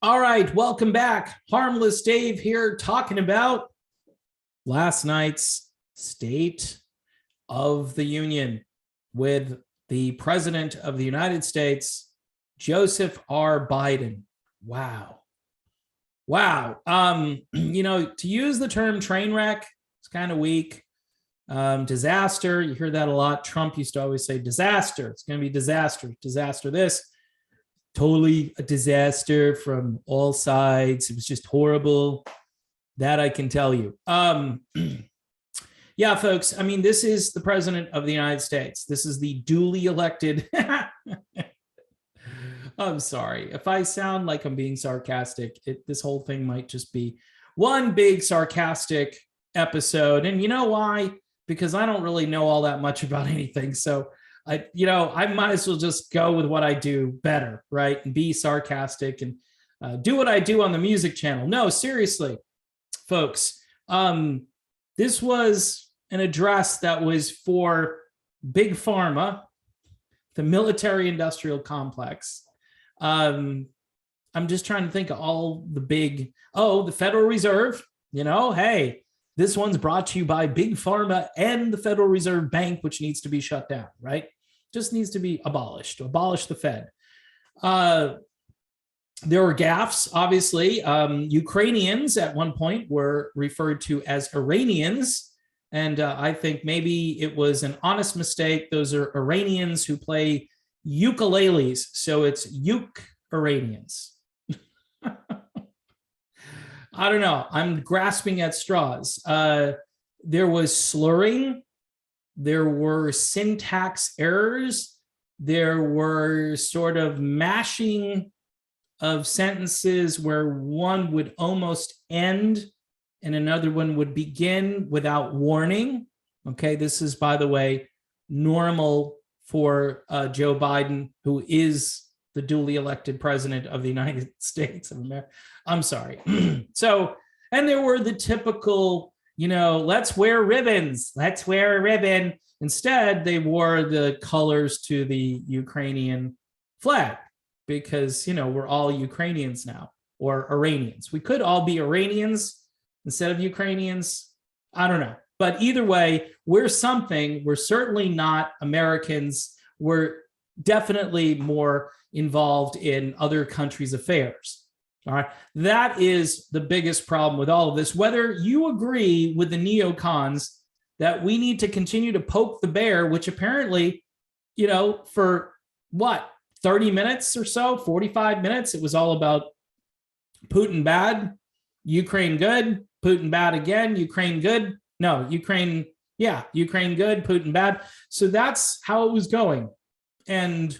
All right, welcome back. Harmless Dave here talking about last night's State of the Union with the President of the United States, Joseph R. Biden. Wow. Wow. To use the term train wreck, it's kind of weak. Disaster, you hear that a lot. Trump used to always say disaster. It's going to be disaster. Disaster this. Totally a disaster from all sides. It was just horrible. That I can tell you. Yeah, folks, I mean, this is the President of the United States. This is the duly elected. I'm sorry. If I sound like I'm being sarcastic, this whole thing might just be one big sarcastic episode. And you know why? Because I don't really know all that much about anything. So I might as well just go with what I do better, right? And be sarcastic and do what I do on the music channel. No, seriously, folks. This was an address that was for Big Pharma, the military-industrial complex. I'm just trying to think of all the big, the Federal Reserve, hey, this one's brought to you by Big Pharma and the Federal Reserve Bank, which needs to be shut down, right? Just needs to be abolished, to abolish the Fed. There were gaffes, obviously. Ukrainians at one point were referred to as Iranians. And I think maybe it was an honest mistake. Those are Iranians who play ukuleles. So it's Iranians. I don't know. I'm grasping at straws. There was slurring. There were syntax errors. There were sort of mashing of sentences where one would almost end and another one would begin without warning. Okay, this is, by the way, normal for Joe Biden, who is the duly elected president of the United States of America. I'm sorry. So, and there were the typical, let's wear ribbons. Let's wear a ribbon. Instead, they wore the colors to the Ukrainian flag because, we're all Ukrainians now, or Iranians. We could all be Iranians instead of Ukrainians. I don't know. But either way, we're something. We're certainly not Americans. We're definitely more involved in other countries' affairs. All right. That is the biggest problem with all of this. Whether you agree with the neocons that we need to continue to poke the bear, which apparently, for what, 30 minutes or so, 45 minutes, it was all about Putin bad, Ukraine good, Putin bad again, Ukraine good. No, Ukraine good, Putin bad. So that's how it was going. And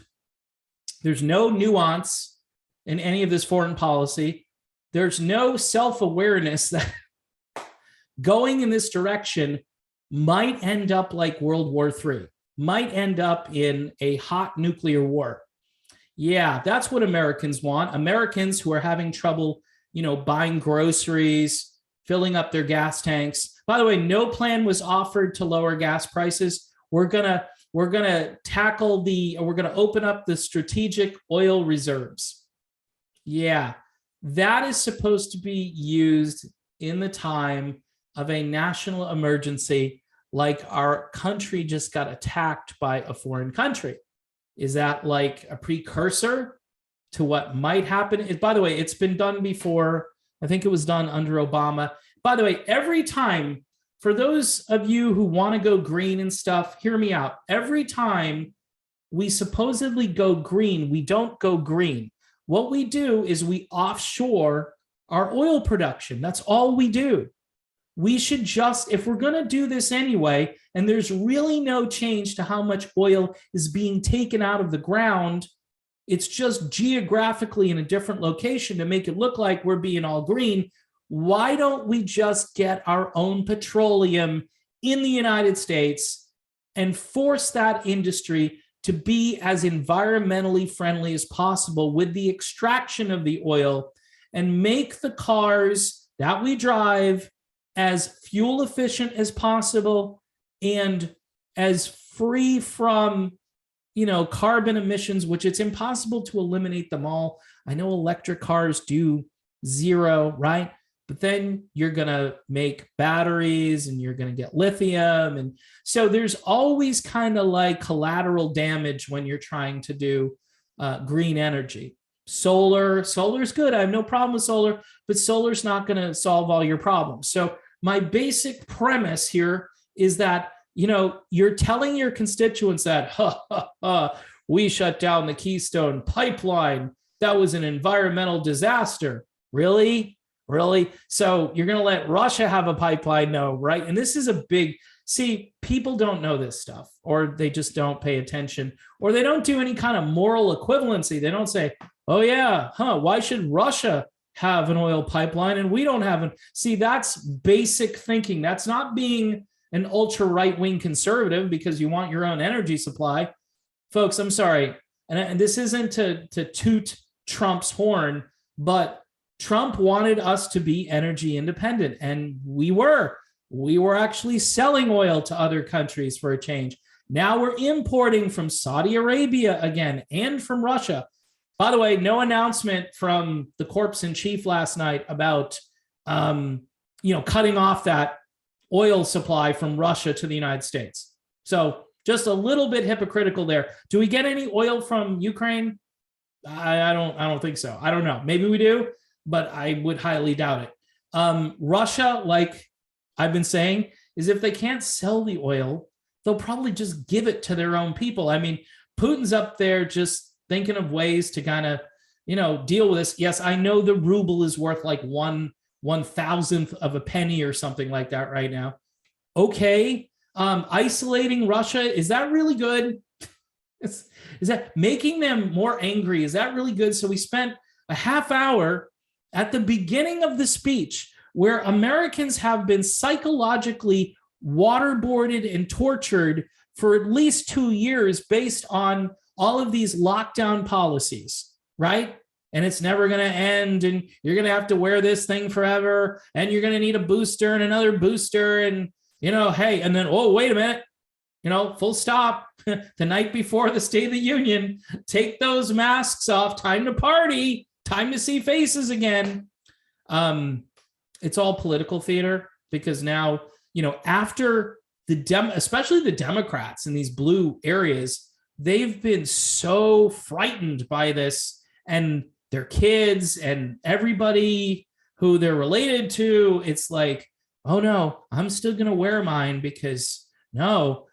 there's no nuance in any of this foreign policy. There's no self-awareness that going in this direction might end up like World War III, might end up in a hot nuclear war. Yeah, that's what Americans want. Americans who are having trouble, buying groceries, filling up their gas tanks. By the way, no plan was offered to lower gas prices. We're gonna open up the strategic oil reserves. Yeah, that is supposed to be used in the time of a national emergency, like our country just got attacked by a foreign country. Is that like a precursor to what might happen? By the way, it's been done before. I think it was done under Obama. By the way, every time, for those of you who want to go green and stuff, hear me out. Every time we supposedly go green, we don't go green. What we do is we offshore our oil production. That's all we do. We should just, if we're going to do this anyway, and there's really no change to how much oil is being taken out of the ground, it's just geographically in a different location to make it look like we're being all green. Why don't we just get our own petroleum in the United States and force that industry to be as environmentally friendly as possible with the extraction of the oil and make the cars that we drive as fuel efficient as possible and as free from carbon emissions, which it's impossible to eliminate them all. I know electric cars do zero, right? But then you're going to make batteries and you're going to get lithium. And so there's always kind of like collateral damage when you're trying to do green energy. Solar's good. I have no problem with solar, but solar's not going to solve all your problems. So my basic premise here is that, you're telling your constituents that, we shut down the Keystone pipeline. That was an environmental disaster. Really? So you're going to let Russia have a pipeline? No, right? And this is see, people don't know this stuff, or they just don't pay attention, or they don't do any kind of moral equivalency. They don't say, oh yeah, why should Russia have an oil pipeline and we don't have one? See, that's basic thinking. That's not being an ultra right-wing conservative because you want your own energy supply. Folks, I'm sorry. And this isn't to toot Trump's horn, but Trump wanted us to be energy independent, and we were. We were actually selling oil to other countries for a change. Now we're importing from Saudi Arabia again and from Russia. By the way, no announcement from the corpse in chief last night about, cutting off that oil supply from Russia to the United States. So just a little bit hypocritical there. Do we get any oil from Ukraine? I don't think so. I don't know. Maybe we do, but I would highly doubt it. Russia, like I've been saying, is if they can't sell the oil, they'll probably just give it to their own people. I mean, Putin's up there just thinking of ways to kind of, deal with this. Yes, I know the ruble is worth like 1/1000th of a penny or something like that right now. Okay. Isolating Russia, is that really good? Is that making them more angry? Is that really good? So we spent a half hour at the beginning of the speech where Americans have been psychologically waterboarded and tortured for at least 2 years based on all of these lockdown policies, right? And it's never going to end, and you're going to have to wear this thing forever, and you're going to need a booster and another booster, and, hey, and then, oh, wait a minute, full stop. The night before the State of the Union, take those masks off, time to party, time to see faces again. It's all political theater, because now, after especially the Democrats in these blue areas, they've been so frightened by this, and their kids and everybody who they're related to, it's like, oh no, I'm still going to wear mine because no,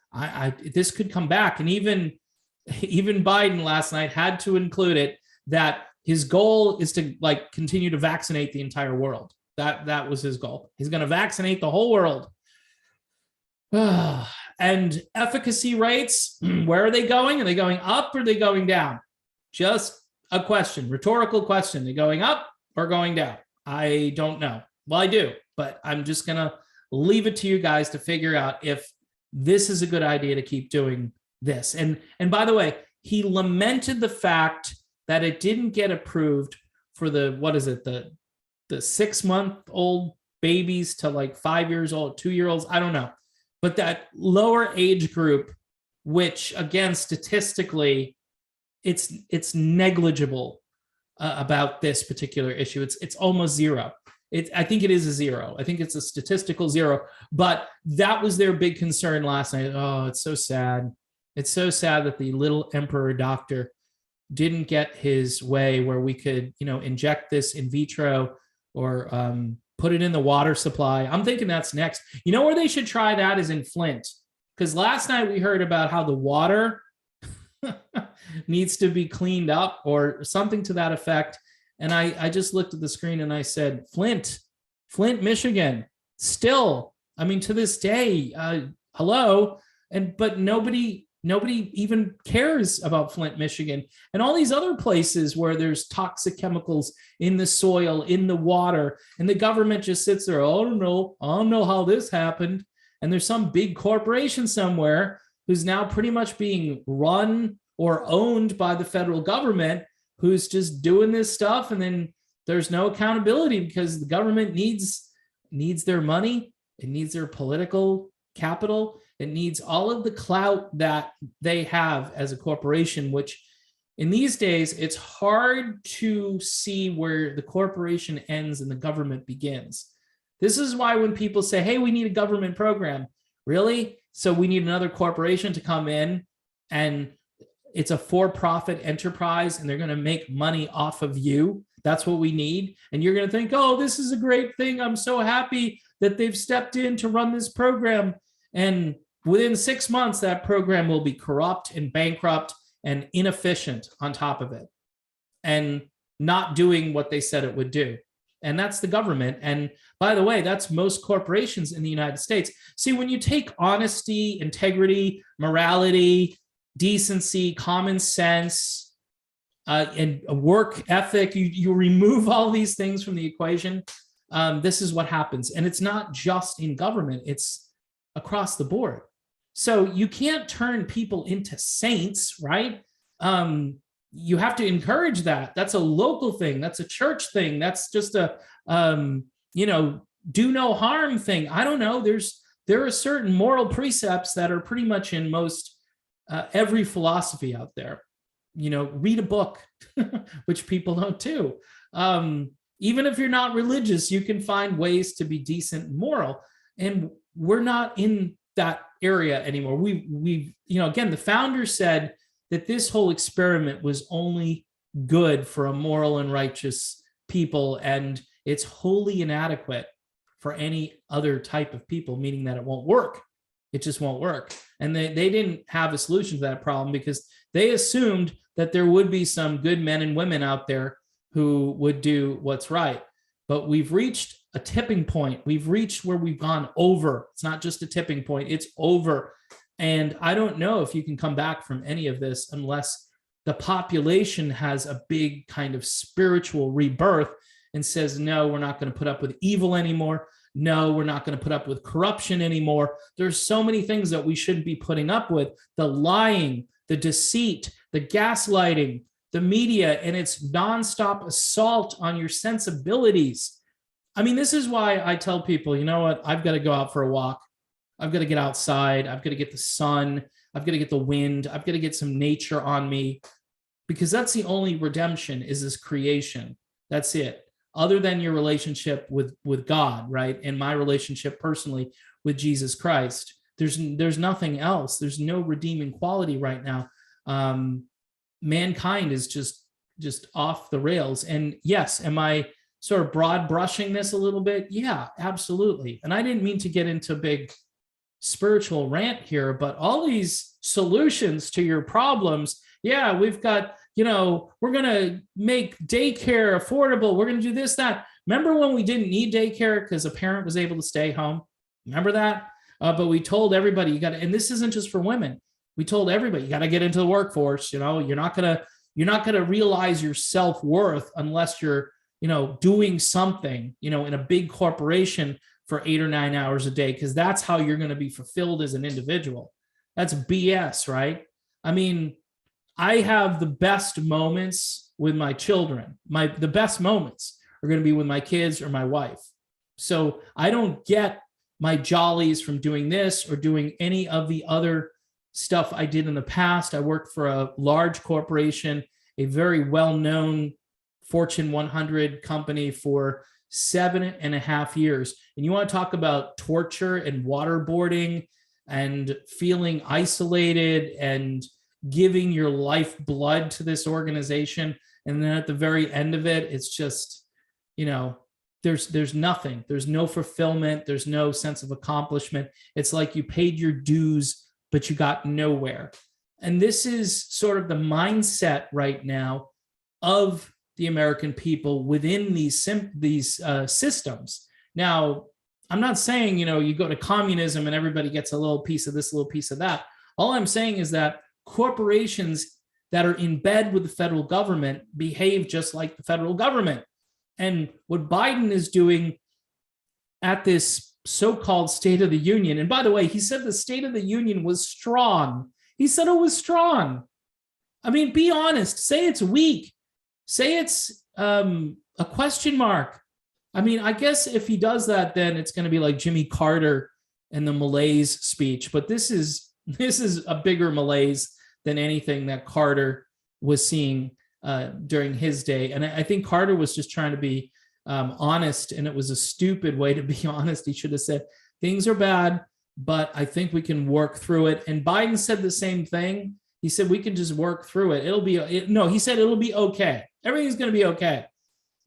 this could come back. And even Biden last night had to include it, that his goal is to continue to vaccinate the entire world. That was his goal. He's going to vaccinate the whole world. And efficacy rates, where are they going? Are they going up or are they going down? Just a question, rhetorical question. Are they going up or going down? I don't know. Well, I do, but I'm just going to leave it to you guys to figure out if this is a good idea to keep doing this. And by the way, he lamented the fact that it didn't get approved for the 6-month-old babies to 5 years old, 2-year-olds. I don't know. But that lower age group, which again, statistically, it's negligible about this particular issue. It's almost zero. I think it is a zero. I think it's a statistical zero. But that was their big concern last night. Oh, it's so sad. It's so sad that the little emperor doctor didn't get his way, where we could, inject this in vitro or put it in the water supply. I'm thinking that's next. Where they should try that is in Flint. Because last night we heard about how the water needs to be cleaned up or something to that effect. And I just looked at the screen and I said, Flint, Michigan, still, to this day, hello. But nobody even cares about Flint, Michigan, and all these other places where there's toxic chemicals in the soil, in the water, and the government just sits there. Oh, I don't know how this happened. And there's some big corporation somewhere who's now pretty much being run or owned by the federal government, who's just doing this stuff. And then there's no accountability because the government needs their money. It needs their political capital. It needs all of the clout that they have as a corporation, which in these days, it's hard to see where the corporation ends and the government begins. This is why when people say, hey, we need a government program, really? So we need another corporation to come in and it's a for-profit enterprise and they're going to make money off of you. That's what we need. And you're going to think, oh, this is a great thing. I'm so happy that they've stepped in to run this program. And within 6 months, that program will be corrupt and bankrupt and inefficient on top of it and not doing what they said it would do. And that's the government. And by the way, that's most corporations in the United States. See, when you take honesty, integrity, morality, decency, common sense, and a work ethic, you remove all these things from the equation, this is what happens. And it's not just in government, it's across the board. So you can't turn people into saints, right? You have to encourage that. That's a local thing. That's a church thing. That's just a, do no harm thing. I don't know. There are certain moral precepts that are pretty much in most every philosophy out there. Read a book, which people don't do. Even if you're not religious, you can find ways to be decent and moral. And we're not in that area anymore. We've again, the founder said that this whole experiment was only good for a moral and righteous people, and it's wholly inadequate for any other type of people, meaning that it won't work. It just won't work. And they didn't have a solution to that problem because they assumed that there would be some good men and women out there who would do what's right. But we've reached a tipping point. We've reached where we've gone over. It's not just a tipping point, it's over. And I don't know if you can come back from any of this unless the population has a big kind of spiritual rebirth and says, no, we're not going to put up with evil anymore. No, we're not going to put up with corruption anymore. There's so many things that we shouldn't be putting up with. The lying, the deceit, the gaslighting, the media, and its nonstop assault on your sensibilities. I mean, this is why I tell people, you know what? I've got to go out for a walk. I've got to get outside. I've got to get the sun. I've got to get the wind. I've got to get some nature on me, because that's the only redemption, is this creation. That's it. Other than your relationship with God, right? And my relationship personally with Jesus Christ, there's nothing else. There's no redeeming quality right now. Mankind is just off the rails. And yes, am I sort of broad brushing this a little bit? Yeah, absolutely. And I didn't mean to get into a big spiritual rant here, but all these solutions to your problems, yeah, we've got, we're going to make daycare affordable. We're going to do this, that. Remember when we didn't need daycare because a parent was able to stay home? Remember that? But we told everybody, you got to, and this isn't just for women. We told everybody, you got to get into the workforce. You're not going to realize your self-worth unless you're, doing something, in a big corporation for 8 or 9 hours a day, because that's how you're going to be fulfilled as an individual. That's BS, right? I mean, I have the best moments with my children. The best moments are going to be with my kids or my wife. So I don't get my jollies from doing this or doing any of the other stuff I did in the past. I worked for a large corporation, a very well-known Fortune 100 company for 7.5 years. And you want to talk about torture and waterboarding and feeling isolated and giving your life blood to this organization. And then at the very end of it, it's just, there's nothing. There's no fulfillment. There's no sense of accomplishment. It's like you paid your dues, but you got nowhere. And this is sort of the mindset right now of the American people within these systems. Now, I'm not saying, you go to communism and everybody gets a little piece of this, a little piece of that. All I'm saying is that corporations that are in bed with the federal government behave just like the federal government. And what Biden is doing at this so-called State of the Union, and by the way, he said the State of the Union was strong. He said it was strong. I mean, be honest, say it's weak. Say it's a question mark. I mean, I guess if he does that, then it's going to be like Jimmy Carter and the malaise speech. But this is a bigger malaise than anything that Carter was seeing during his day. And I think Carter was just trying to be honest, and it was a stupid way to be honest. He should have said, things are bad, but I think we can work through it. And Biden said the same thing. He said, we can just work through it. He said, it'll be okay. Everything's going to be okay.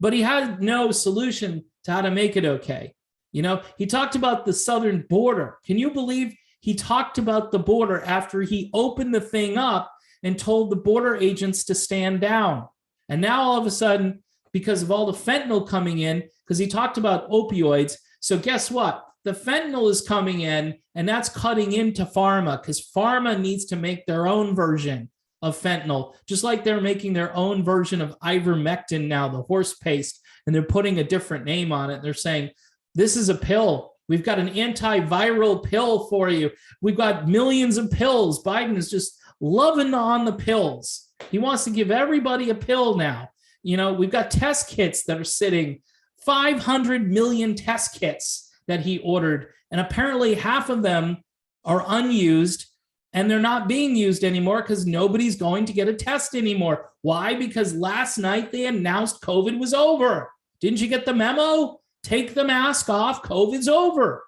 But he had no solution to how to make it okay. He talked about the southern border. Can you believe he talked about the border after he opened the thing up and told the border agents to stand down? And now all of a sudden, because of all the fentanyl coming in, because he talked about opioids. So guess what? The fentanyl is coming in, and that's cutting into pharma, because pharma needs to make their own version of fentanyl, just like they're making their own version of ivermectin now, the horse paste, and they're putting a different name on it. They're saying, this is a pill. We've got an antiviral pill for you. We've got millions of pills. Biden is just loving on the pills. He wants to give everybody a pill now. We've got test kits that are sitting, 500 million test kits that he ordered. And apparently half of them are unused, and they're not being used anymore because nobody's going to get a test anymore. Why? Because last night they announced COVID was over. Didn't you get the memo? Take the mask off. COVID's over.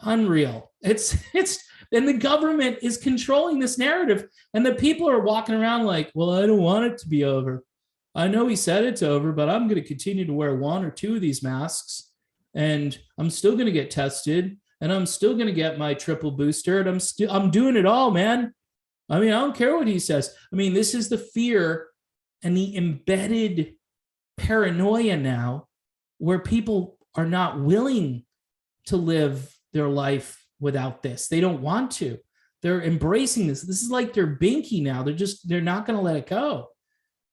Unreal. And the government is controlling this narrative. And the people are walking around like, well, I don't want it to be over. I know he said it's over, but I'm going to continue to wear one or two of these masks. And I'm still going to get tested, and I'm still going to get my triple booster, and I'm doing it all, man. I don't care what he says. This is the fear and the embedded paranoia now, where people are not willing to live their life without this. They don't want to. They're embracing this. This is like their binky now. They're not going to let it go.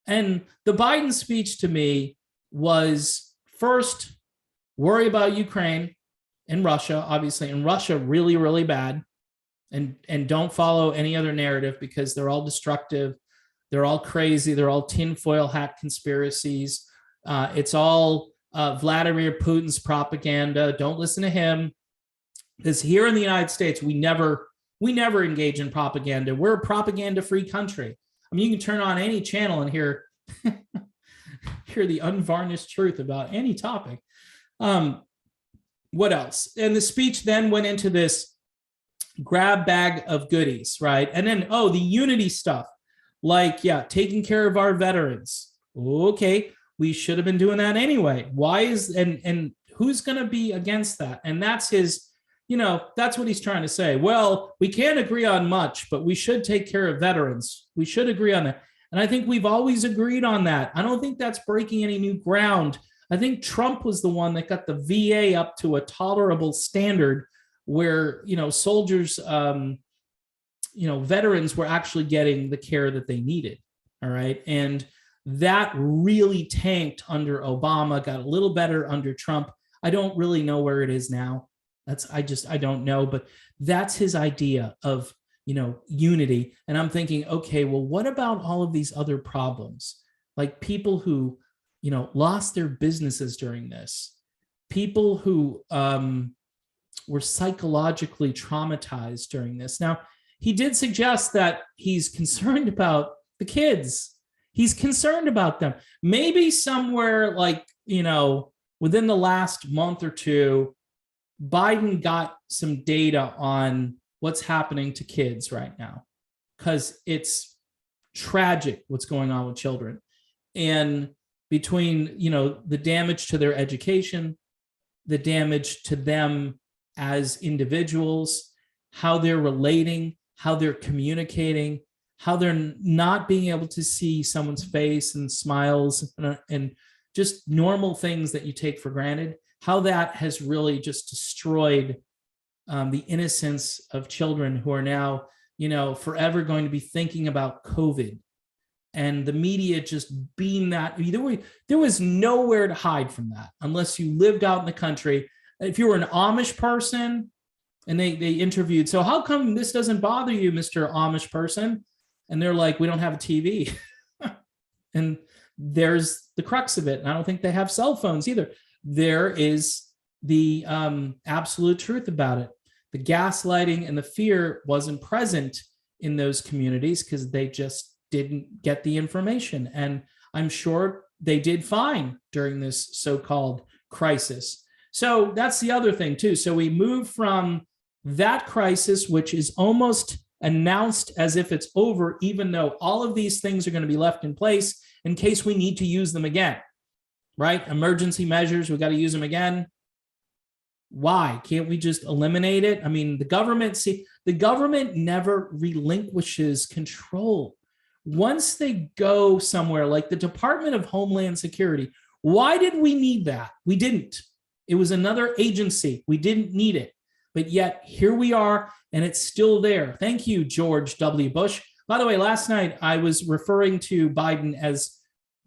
And the Biden speech to me was, first, worry about Ukraine and Russia, obviously, and Russia really, really bad. And don't follow any other narrative, because they're all destructive. They're all crazy. They're all tinfoil hat conspiracies. It's all Vladimir Putin's propaganda. Don't listen to him, because here in the United States, we never engage in propaganda. We're a propaganda-free country. You can turn on any channel and hear the unvarnished truth about any topic. What else? And the speech then went into this grab bag of goodies, right? And then, the unity stuff, like, taking care of our veterans. Okay, we should have been doing that anyway. Why and who's going to be against that? And that's his, that's what he's trying to say. Well, we can't agree on much, but we should take care of veterans. We should agree on that. And I think we've always agreed on that. I don't think that's breaking any new ground. I think Trump was the one that got the VA up to a tolerable standard where, soldiers, veterans were actually getting the care that they needed. All right. And that really tanked under Obama, got a little better under Trump. I don't really know where it is now. I don't know, but that's his idea of, unity. And I'm thinking, okay, well, what about all of these other problems? Like people who, lost their businesses during this, people who were psychologically traumatized during this. Now, he did suggest that he's concerned about the kids. He's concerned about them. Maybe somewhere like, within the last month or two, Biden got some data on what's happening to kids right now, because it's tragic what's going on with children. And between, the damage to their education, the damage to them as individuals, how they're relating, how they're communicating, how they're not being able to see someone's face and smiles and just normal things that you take for granted, how that has really just destroyed the innocence of children who are now, forever going to be thinking about COVID. And the media just beamed that. There was nowhere to hide from that unless you lived out in the country. If you were an Amish person and they interviewed, so how come this doesn't bother you, Mr. Amish person? And they're like, we don't have a TV. And there's the crux of it. And I don't think they have cell phones either. There is the absolute truth about it. the gaslighting and the fear wasn't present in those communities because they just didn't get the information. And I'm sure they did fine during this so-called crisis. So that's the other thing too. So we move from that crisis, which is almost announced as if it's over, even though all of these things are going to be left in place in case we need to use them again, right? Emergency measures, we got to use them again. Why can't we just eliminate it? I mean, the government never relinquishes control. Once they go somewhere like the Department of Homeland Security, why did we need that? We didn't. It was another agency. We didn't need it. But yet here we are, and it's still there. Thank you, George W. Bush. By the way, last night I was referring to Biden as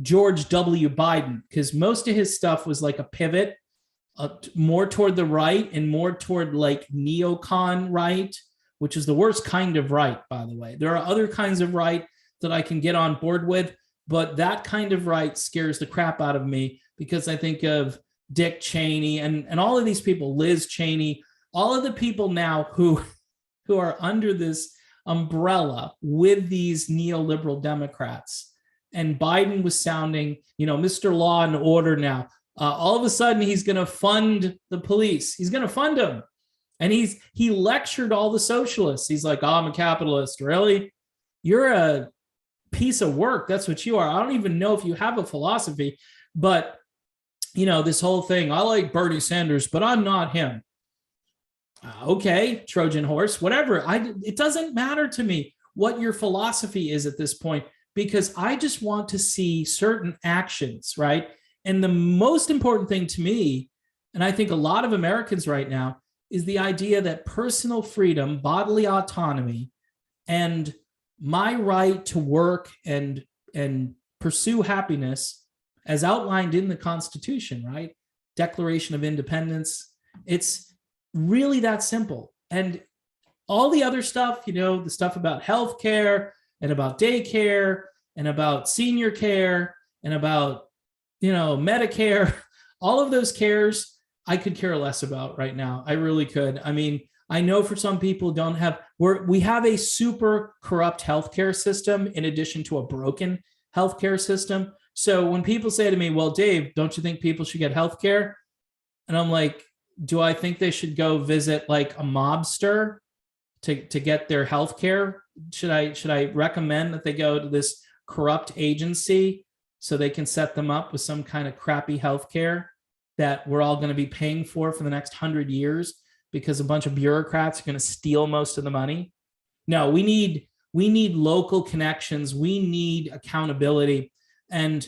George W. Biden because most of his stuff was like a pivot, more toward the right and more toward like neocon right, which is the worst kind of right, by the way. There are other kinds of right that I can get on board with, but that kind of right scares the crap out of me because I think of Dick Cheney and all of these people, Liz Cheney, all of the people now who are under this umbrella with these neoliberal Democrats. And Biden was sounding, Mr. Law and Order now. All of a sudden, he's going to fund the police. He's going to fund them. And he lectured all the socialists. He's like, I'm a capitalist. Really? You're a piece of work. That's what you are. I don't even know if you have a philosophy. But, this whole thing, I like Bernie Sanders, but I'm not him. Okay, Trojan horse, whatever. It doesn't matter to me what your philosophy is at this point, because I just want to see certain actions, right? And the most important thing to me, and I think a lot of Americans right now, is the idea that personal freedom, bodily autonomy, and my right to work and pursue happiness as outlined in the Constitution, right? Declaration of Independence. It's really that simple. And all the other stuff, the stuff about healthcare and about daycare and about senior care and about, Medicare, all of those cares, I could care less about right now. I really could. I mean, I know for some people we have a super corrupt healthcare system in addition to a broken healthcare system. So when people say to me, well, Dave, don't you think people should get healthcare? And I'm like, do I think they should go visit like a mobster to get their healthcare? Should I recommend that they go to this corrupt agency so they can set them up with some kind of crappy healthcare that we're all going to be paying for the next 100 years because a bunch of bureaucrats are going to steal most of the money? No, we need local connections. We need accountability. And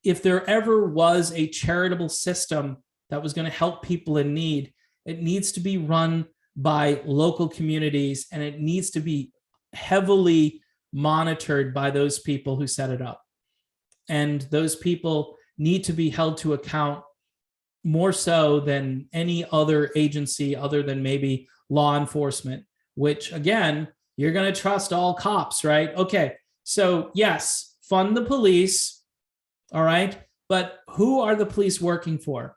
if there ever was a charitable system that was going to help people in need, it needs to be run by local communities, and it needs to be heavily monitored by those people who set it up. And those people need to be held to account more so than any other agency other than maybe law enforcement, which again, you're going to trust all cops, right? Okay, so yes, fund the police, all right? But who are the police working for?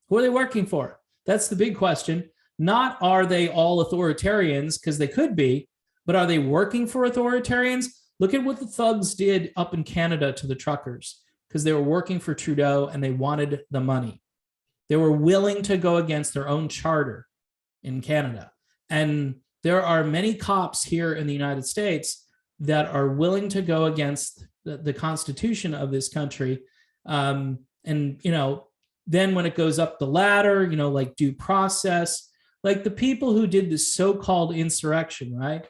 Who are they working for? That's the big question. Not are they all authoritarians, because they could be, but are they working for authoritarians? Look at what the thugs did up in Canada to the truckers, because they were working for Trudeau and they wanted the money. They were willing to go against their own charter in Canada. And there are many cops here in the United States that are willing to go against the Constitution of this country. And, then when it goes up the ladder, like due process, like the people who did this so-called insurrection, right?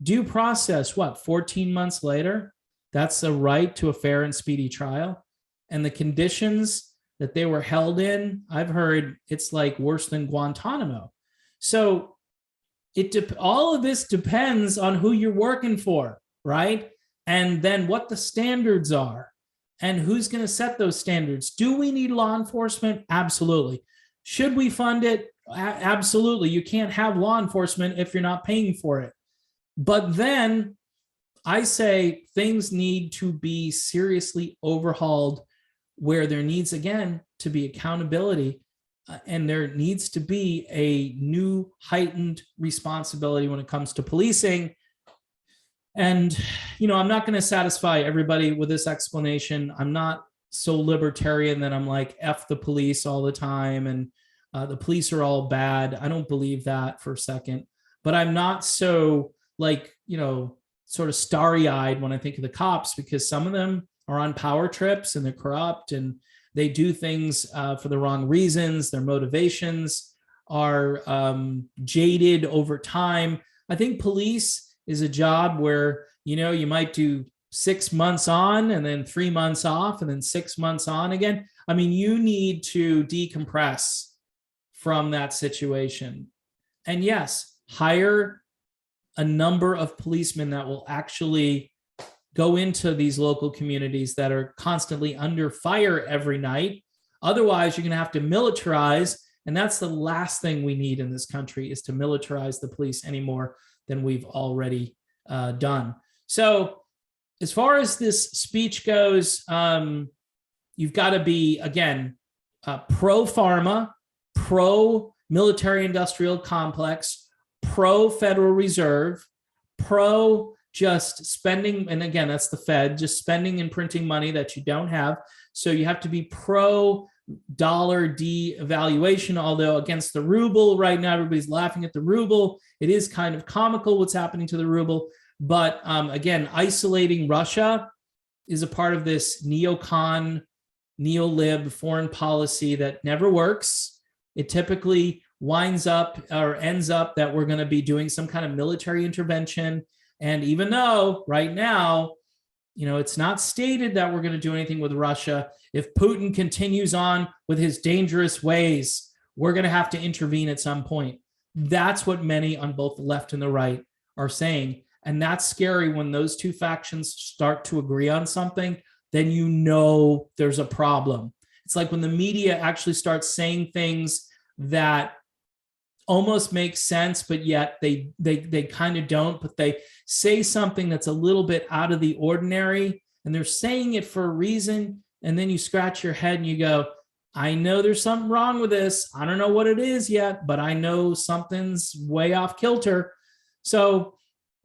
Due process, 14 months later? That's a right to a fair and speedy trial. And the conditions that they were held in, I've heard it's like worse than Guantanamo. So all of this depends on who you're working for, right? And then what the standards are and who's going to set those standards. Do we need law enforcement? Absolutely. Should we fund it? Absolutely. You can't have law enforcement if you're not paying for it. But then I say things need to be seriously overhauled where there needs, again, to be accountability and there needs to be a new heightened responsibility when it comes to policing. And, I'm not going to satisfy everybody with this explanation. I'm not so libertarian that I'm like, F the police all the time and the police are all bad. I don't believe that for a second. But I'm not so like, sort of starry-eyed when I think of the cops, because some of them are on power trips and they're corrupt and they do things for the wrong reasons. Their motivations are jaded over time. I think police is a job where, you might do 6 months on and then 3 months off and then 6 months on again. I mean, you need to decompress from that situation. And yes, hire a number of policemen that will actually go into these local communities that are constantly under fire every night. Otherwise, you're going to have to militarize. And that's the last thing we need in this country, is to militarize the police any more than we've already done. So as far as this speech goes, you've got to be, again, pro-pharma, pro-military industrial complex, pro-Federal Reserve, pro just spending, and again, that's the Fed, just spending and printing money that you don't have. So you have to be pro-dollar devaluation, although against the ruble right now, everybody's laughing at the ruble. It is kind of comical what's happening to the ruble. But again, isolating Russia is a part of this neocon, neolib foreign policy that never works. It typically winds up or ends up that we're going to be doing some kind of military intervention. And even though right now, it's not stated that we're going to do anything with Russia, if Putin continues on with his dangerous ways, we're going to have to intervene at some point. That's what many on both the left and the right are saying. And that's scary when those two factions start to agree on something, then there's a problem. It's like when the media actually starts saying things that almost make sense, but yet they kind of don't, but they say something that's a little bit out of the ordinary and they're saying it for a reason. And then you scratch your head and you go, I know there's something wrong with this. I don't know what it is yet, but I know something's way off kilter. So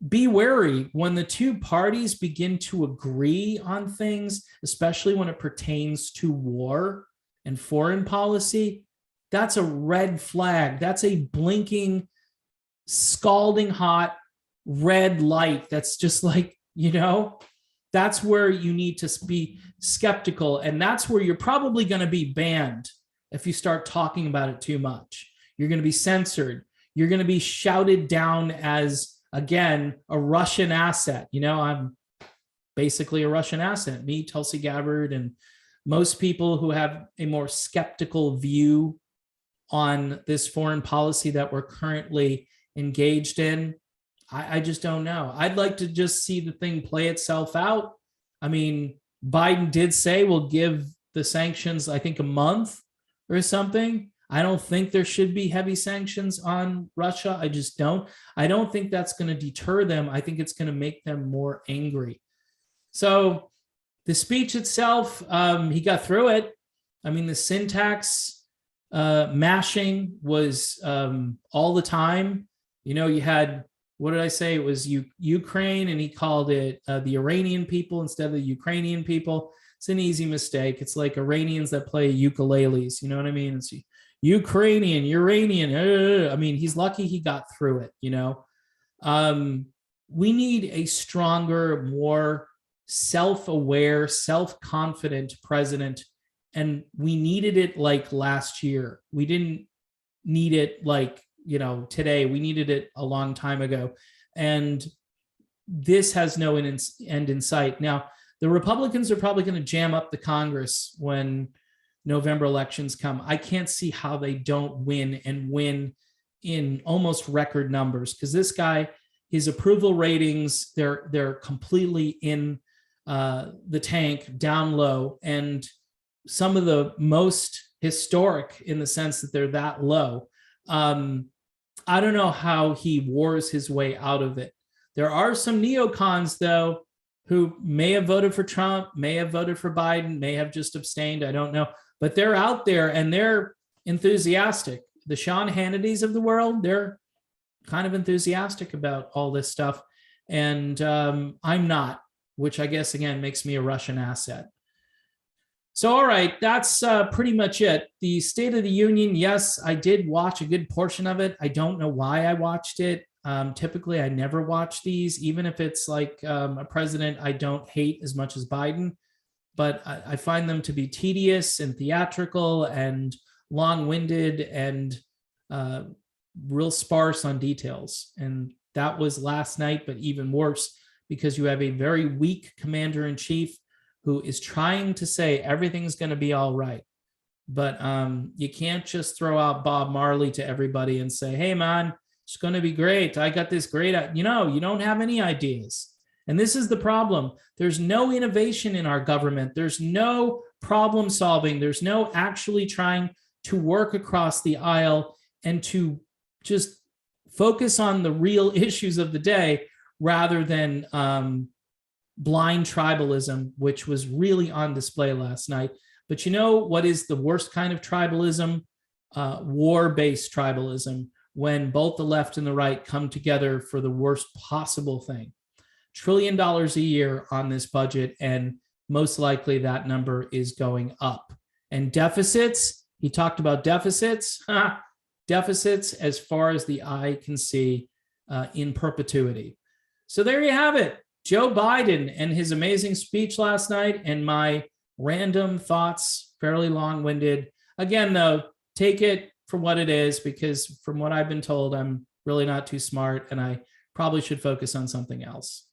be wary when the two parties begin to agree on things, especially when it pertains to war and foreign policy. That's a red flag. That's a blinking, scalding hot red light. That's just like, that's where you need to be skeptical. And that's where you're probably going to be banned if you start talking about it too much. You're going to be censored. You're going to be shouted down as, again, a Russian asset. I'm basically a Russian asset. Me, Tulsi Gabbard, and most people who have a more skeptical view on this foreign policy that we're currently engaged in. I just don't know. I'd like to just see the thing play itself out. I mean, Biden did say we'll give the sanctions, I think, a month or something. I don't think there should be heavy sanctions on Russia. I just don't. I don't think that's going to deter them. I think it's going to make them more angry. So the speech itself, he got through it. I mean, the syntax mashing was all the time. You had, what did I say? It was Ukraine, and he called it the Iranian people instead of the Ukrainian people. It's an easy mistake. It's like Iranians that play ukuleles. You know what I mean? It's Ukrainian, Uranian. I mean, he's lucky he got through it. We need a stronger, more self-aware, self-confident president. And we needed it like last year. We didn't need it like, today. We needed it a long time ago. And this has no end in sight. Now, the Republicans are probably going to jam up the Congress when November elections come. I can't see how they don't win and win in almost record numbers, because this guy, his approval ratings, they're completely in the tank, down low, and some of the most historic in the sense that they're that low. I don't know how he wars his way out of it. There are some neocons, though, who may have voted for Trump, may have voted for Biden, may have just abstained. I don't know. But they're out there and they're enthusiastic. The Sean Hannitys of the world, they're kind of enthusiastic about all this stuff. And I'm not, which I guess, again, makes me a Russian asset. So, all right, that's pretty much it. The State of the Union, yes, I did watch a good portion of it. I don't know why I watched it. Typically, I never watch these, even if it's like a president I don't hate as much as Biden. But I find them to be tedious and theatrical and long-winded and real sparse on details. And that was last night, but even worse, because you have a very weak commander-in-chief who is trying to say everything's going to be all right. But you can't just throw out Bob Marley to everybody and say, hey, man, it's going to be great. I got this great, you don't have any ideas. And this is the problem. There's no innovation in our government. There's no problem solving. There's no actually trying to work across the aisle and to just focus on the real issues of the day rather than blind tribalism, which was really on display last night. But you know what is the worst kind of tribalism? War-based tribalism, when both the left and the right come together for the worst possible thing. $1 trillion a year on this budget, and most likely that number is going up. And deficits, he talked about deficits, deficits as far as the eye can see in perpetuity. So there you have it. Joe Biden and his amazing speech last night, and my random thoughts, fairly long-winded. Again, though, take it for what it is, because from what I've been told, I'm really not too smart, and I probably should focus on something else.